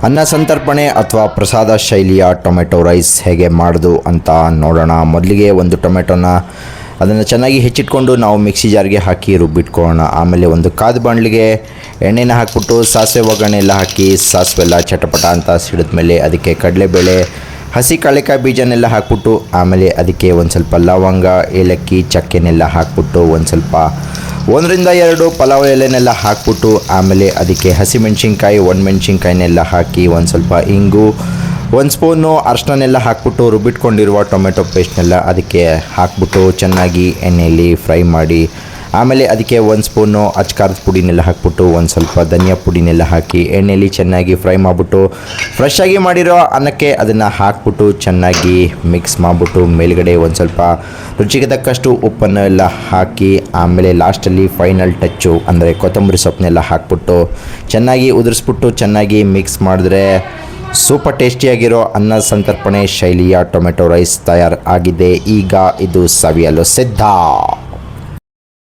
ಅನ್ನ ಸಂತರ್ಪಣೆ ಅಥವಾ ಪ್ರಸಾದ ಶೈಲಿಯ ಟೊಮೆಟೊ ರೈಸ್ ಹೇಗೆ ಮಾಡೋದು ಅಂತ ನೋಡೋಣ. ಮೊದಲಿಗೆ ಒಂದು ಟೊಮೆಟೊನ ಅದನ್ನು ಚೆನ್ನಾಗಿ ಹೆಚ್ಚಿಟ್ಕೊಂಡು ನಾವು ಮಿಕ್ಸಿ ಜಾರ್ಗೆ ಹಾಕಿ ರುಬ್ಬಿಟ್ಕೊಳ್ಳೋಣ. ಆಮೇಲೆ ಒಂದು ಕಾದ ಬಾಣಲಿಗೆ ಎಣ್ಣೆನ ಹಾಕ್ಬಿಟ್ಟು ಸಾಸಿವೆ ಒಗ್ಗರಣೆ ಎಲ್ಲ ಹಾಕಿ ಸಾಸಿವೆ ಎಲ್ಲ ಚಟಪಟ ಅಂತ ಸಿಡಿದ್ಮೇಲೆ ಅದಕ್ಕೆ ಕಡಲೆಬೇಳೆ, ಹಸಿ ಕಳೆಕಾಯಿ ಬೀಜನೆಲ್ಲ ಹಾಕ್ಬಿಟ್ಟು ಆಮೇಲೆ ಅದಕ್ಕೆ ಒಂದು ಸ್ವಲ್ಪ ಲವಂಗ, ಏಲಕ್ಕಿ, ಚಕ್ಕೆನೆಲ್ಲ ಹಾಕ್ಬಿಟ್ಟು ಒಂದು ಸ್ವಲ್ಪ 1-2 ಪಲಾವ್ ಎಲೆನೆಲ್ಲ ಹಾಕ್ಬಿಟ್ಟು ಆಮೇಲೆ ಅದಕ್ಕೆ ಹಸಿಮೆಣ್ಸಿನ್ಕಾಯಿ, ಒಣಮೆಣ್ಸಿನ್ಕಾಯಿನೆಲ್ಲ ಹಾಕಿ ಒಂದು ಸ್ವಲ್ಪ ಇಂಗು, 1 ಸ್ಪೂನು ಅರಿಶಿನೆಲ್ಲ ಹಾಕ್ಬಿಟ್ಟು ರುಬ್ಬಿಟ್ಕೊಂಡಿರುವ ಟೊಮೆಟೊ ಪೇಸ್ಟ್ನೆಲ್ಲ ಅದಕ್ಕೆ ಹಾಕ್ಬಿಟ್ಟು ಚೆನ್ನಾಗಿ ಎಣ್ಣೆಯಲ್ಲಿ ಫ್ರೈ ಮಾಡಿ ಆಮೇಲೆ ಅದಕ್ಕೆ 1 ಸ್ಪೂನು ಅಚ್ಕಾರದ ಪುಡಿನೆಲ್ಲ ಹಾಕ್ಬಿಟ್ಟು ಒಂದು ಸ್ವಲ್ಪ ಧನಿಯಾ ಪುಡಿನೆಲ್ಲ ಹಾಕಿ ಎಣ್ಣೆಯಲ್ಲಿ ಚೆನ್ನಾಗಿ ಫ್ರೈ ಮಾಡಿಬಿಟ್ಟು ಫ್ರೆಶ್ಶಾಗಿ ಮಾಡಿರೋ ಅನ್ನಕ್ಕೆ ಅದನ್ನು ಹಾಕ್ಬಿಟ್ಟು ಚೆನ್ನಾಗಿ ಮಿಕ್ಸ್ ಮಾಡಿಬಿಟ್ಟು ಮೇಲ್ಗಡೆ ಒಂದು ಸ್ವಲ್ಪ ರುಚಿಗೆ ತಕ್ಕಷ್ಟು ಉಪ್ಪನ್ನು ಎಲ್ಲ ಹಾಕಿ ಆಮೇಲೆ ಲಾಸ್ಟಲ್ಲಿ ಫೈನಲ್ ಟಚ್ಚು ಅಂದರೆ ಕೊತ್ತಂಬರಿ ಸೊಪ್ಪನ್ನೆಲ್ಲ ಹಾಕ್ಬಿಟ್ಟು ಚೆನ್ನಾಗಿ ಉದುರಿಸ್ಬಿಟ್ಟು ಚೆನ್ನಾಗಿ ಮಿಕ್ಸ್ ಮಾಡಿದ್ರೆ ಸೂಪರ್ ಟೇಸ್ಟಿಯಾಗಿರೋ ಅನ್ನ ಸಂತರ್ಪಣೆ ಶೈಲಿಯ ಟೊಮೆಟೊ ರೈಸ್ ತಯಾರು ಆಗಿದೆ. ಈಗ ಇದು ಸವಿಯಲು ಸಿದ್ಧ.